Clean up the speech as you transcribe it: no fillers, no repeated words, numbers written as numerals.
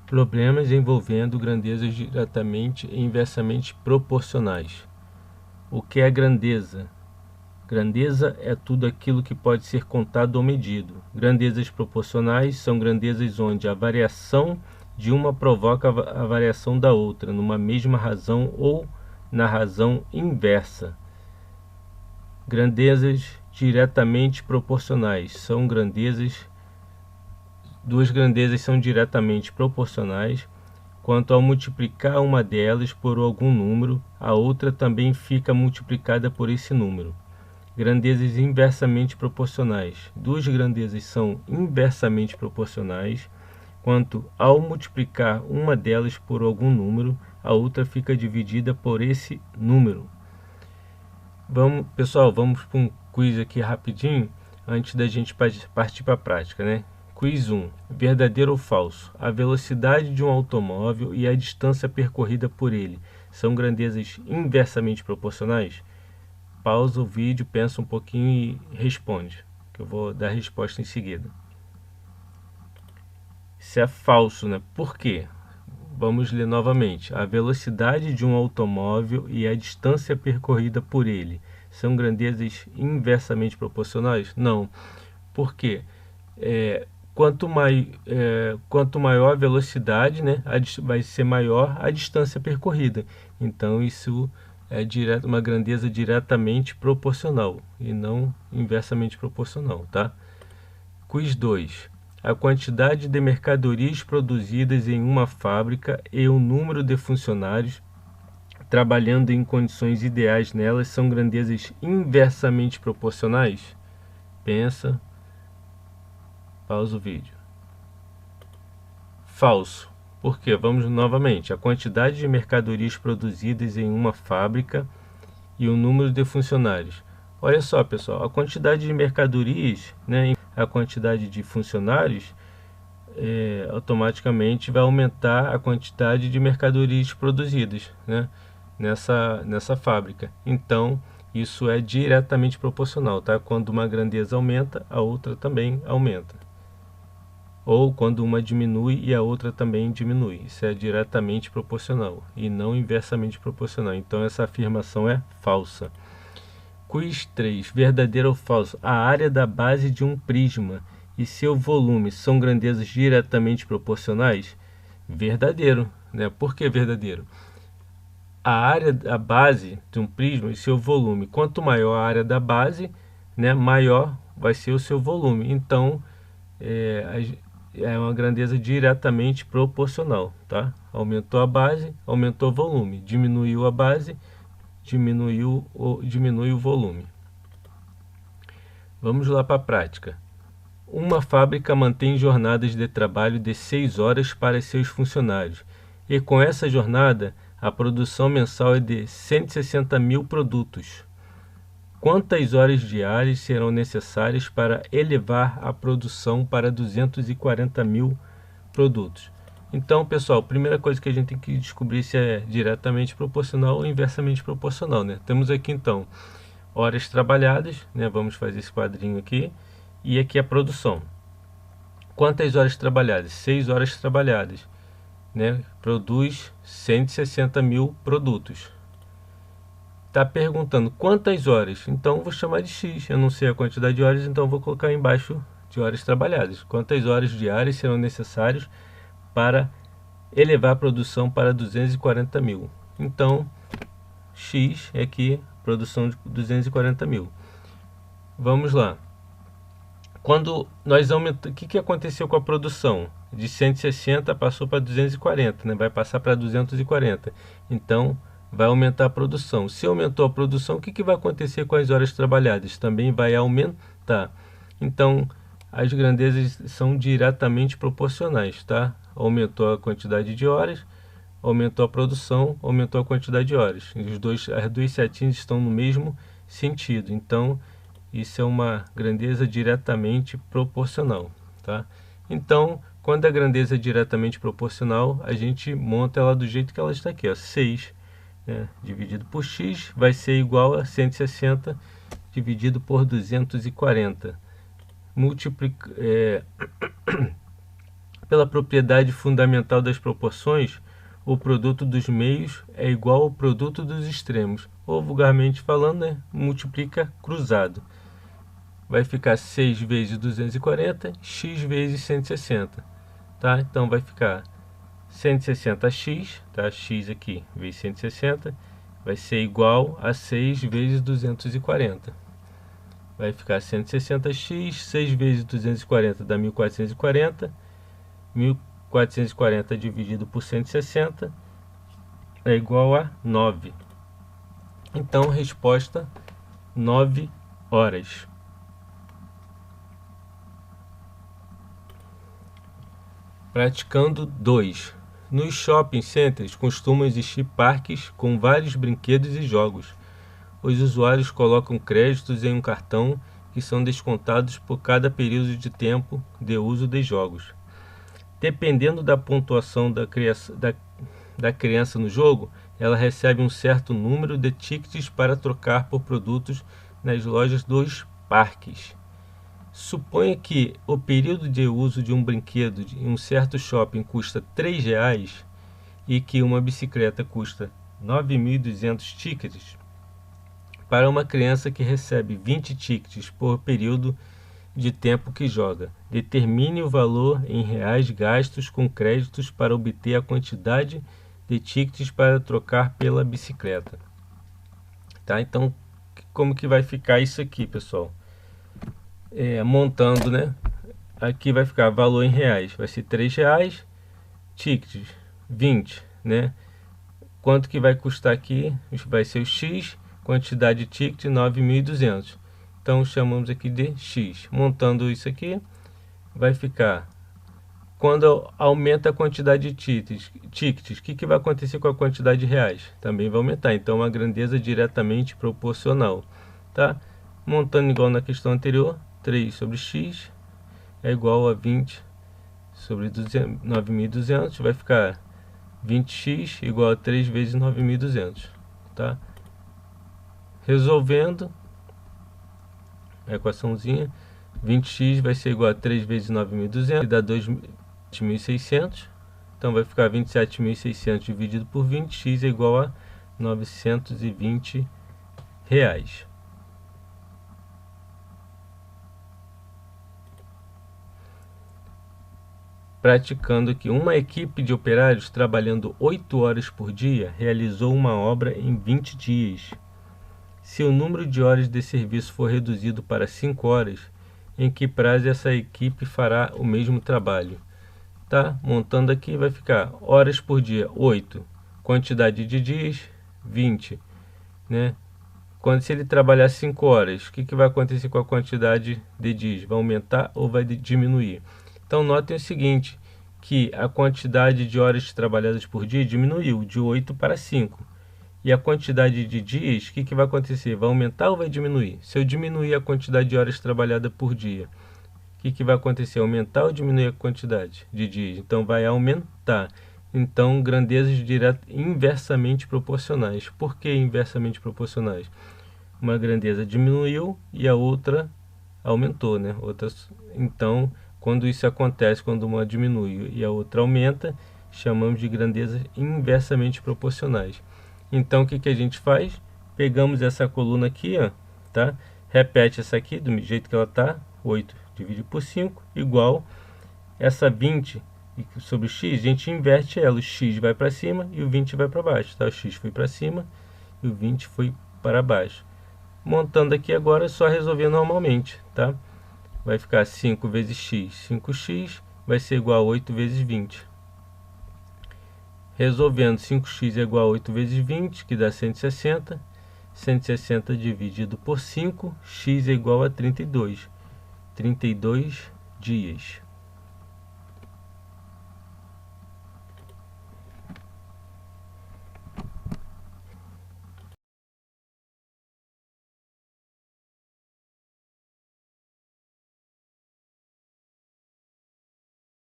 Problemas envolvendo grandezas diretamente e inversamente proporcionais. O que é grandeza? Grandeza é tudo aquilo que pode ser contado ou medido. Grandezas proporcionais são grandezas onde a variação de uma provoca a variação da outra, numa mesma razão ou na razão inversa. Grandezas diretamente proporcionais são duas grandezas são diretamente proporcionais. Quanto ao multiplicar uma delas por algum número, a outra também fica multiplicada por esse número. Grandezas inversamente proporcionais. Duas grandezas são inversamente proporcionais. Quanto ao multiplicar uma delas por algum número, a outra fica dividida por esse número. Pessoal, vamos para um quiz aqui rapidinho, antes da gente partir para a prática, né? Quiz 1. Verdadeiro ou falso? A velocidade de um automóvel e a distância percorrida por ele são grandezas inversamente proporcionais? Pausa o vídeo, pensa um pouquinho e responde, que eu vou dar a resposta em seguida. Isso é falso, né? Por quê? Vamos ler novamente. A velocidade de um automóvel e a distância percorrida por ele são grandezas inversamente proporcionais? Não. Por quê? Quanto maior a velocidade, né, vai ser maior a distância percorrida. Então isso é uma grandeza diretamente proporcional e não inversamente proporcional, tá? Quiz 2. A quantidade de mercadorias produzidas em uma fábrica e o número de funcionários trabalhando em condições ideais nelas são grandezas inversamente proporcionais? Pensa. Pausa o vídeo. Falso. Por quê? Vamos novamente. A quantidade de mercadorias produzidas em uma fábrica e o número de funcionários. Olha só, pessoal, a quantidade de mercadorias, né, a quantidade de funcionários, automaticamente vai aumentar a quantidade de mercadorias produzidas, né, nessa fábrica. Então, isso é diretamente proporcional, tá? Quando uma grandeza aumenta, a outra também aumenta. Ou quando uma diminui e a outra também diminui. Isso é diretamente proporcional e não inversamente proporcional. Então essa afirmação é falsa. Quiz 3. Verdadeiro ou falso? A área da base de um prisma e seu volume são grandezas diretamente proporcionais? Verdadeiro, né? Por que verdadeiro? A área da base de um prisma e seu volume. Quanto maior a área da base, né, maior vai ser o seu volume. Então, é uma grandeza diretamente proporcional, tá? Aumentou a base, aumentou o volume. Diminuiu a base, diminui o volume. Vamos lá para a prática. Uma fábrica mantém jornadas de trabalho de 6 horas para seus funcionários. E com essa jornada, a produção mensal é de 160 mil produtos. Quantas horas diárias serão necessárias para elevar a produção para 240 mil produtos? Então, pessoal, a primeira coisa que a gente tem que descobrir se é diretamente proporcional ou inversamente proporcional, né? Temos aqui, então, horas trabalhadas, né? Vamos fazer esse quadrinho aqui. E aqui a produção. Quantas horas trabalhadas? 6 horas trabalhadas, né? Produz 160 mil produtos. Está perguntando quantas horas, então vou chamar de X. Eu não sei a quantidade de horas, então vou colocar embaixo de horas trabalhadas. Quantas horas diárias serão necessárias para elevar a produção para 240 mil? Então, X é aqui, produção de 240 mil. Vamos lá. Quando nós aumentamos, o que aconteceu com a produção? De 160 passou para 240, né? Vai passar para 240. Então, vai aumentar a produção. Se aumentou a produção, o que vai acontecer com as horas trabalhadas? Também vai aumentar. Então, as grandezas são diretamente proporcionais, tá? Aumentou a quantidade de horas, aumentou a produção, aumentou a quantidade de horas. As duas setinhas estão no mesmo sentido. Então, isso é uma grandeza diretamente proporcional, tá? Então, quando a grandeza é diretamente proporcional, a gente monta ela do jeito que ela está aqui, ó, 6, dividido por x vai ser igual a 160 dividido por 240. Pela propriedade fundamental das proporções, o produto dos meios é igual ao produto dos extremos, ou vulgarmente falando, né, multiplica cruzado. Vai ficar 6 vezes 240, x vezes 160, tá? Então vai ficar 160x, tá? X aqui vezes 160, vai ser igual a 6 vezes 240. Vai ficar 160x, 6 vezes 240 dá 1440, 1440 dividido por 160 é igual a 9. Então, resposta 9 horas. Praticando 2. Nos shopping centers costumam existir parques com vários brinquedos e jogos. Os usuários colocam créditos em um cartão que são descontados por cada período de tempo de uso dos jogos. Dependendo da pontuação da criança no jogo, ela recebe um certo número de tickets para trocar por produtos nas lojas dos parques. Suponha que o período de uso de um brinquedo em um certo shopping custa R$3 e que uma bicicleta custa 9.200 tickets. Para uma criança que recebe 20 tickets por período de tempo que joga, determine o valor em reais gastos com créditos para obter a quantidade de tickets para trocar pela bicicleta. Tá? Então, como que vai ficar isso aqui, pessoal? Montando, né? Aqui vai ficar valor em reais, vai ser R$3, tickets 20, né? Quanto que vai custar aqui? Vai ser o X, quantidade de ticket 9.200. Então chamamos aqui de X. Montando isso aqui, vai ficar, quando aumenta a quantidade de tickets, o que vai acontecer com a quantidade de reais? Também vai aumentar, então é uma grandeza diretamente proporcional, tá? Montando igual na questão anterior, 3 sobre x é igual a 20 sobre 9.200, vai ficar 20x igual a 3 vezes 9.200, tá? Resolvendo a equaçãozinha, 20x vai ser igual a 3 vezes 9.200, que dá 2.600, então vai ficar 27.600 dividido por 20, x é igual a R$920. Praticando aqui, uma equipe de operários trabalhando 8 horas por dia realizou uma obra em 20 dias. Se o número de horas de serviço for reduzido para 5 horas, em que prazo essa equipe fará o mesmo trabalho? Tá? Montando aqui vai ficar horas por dia, 8. Quantidade de dias, 20. Né? Se ele trabalhar 5 horas, o que vai acontecer com a quantidade de dias? Vai aumentar ou vai diminuir? Então notem o seguinte, que a quantidade de horas trabalhadas por dia diminuiu de 8 para 5. E a quantidade de dias, o que vai acontecer? Vai aumentar ou vai diminuir? Se eu diminuir a quantidade de horas trabalhadas por dia, o que vai acontecer? Aumentar ou diminuir a quantidade de dias? Então vai aumentar. Então grandezas inversamente proporcionais. Por que inversamente proporcionais? Uma grandeza diminuiu e a outra aumentou, né? Então, quando isso acontece, quando uma diminui e a outra aumenta, chamamos de grandezas inversamente proporcionais. Então, o que a gente faz? Pegamos essa coluna aqui, ó, tá? Repete essa aqui do jeito que ela tá, 8 dividido por 5, igual essa 20 sobre x, a gente inverte ela, o x vai para cima e o 20 vai para baixo, tá? O x foi para cima e o 20 foi para baixo. Montando aqui agora é só resolver normalmente, tá? Vai ficar 5 vezes x, 5x vai ser igual a 8 vezes 20. Resolvendo, 5x é igual a 8 vezes 20, que dá 160. 160 dividido por 5, x é igual a 32. 32 dias.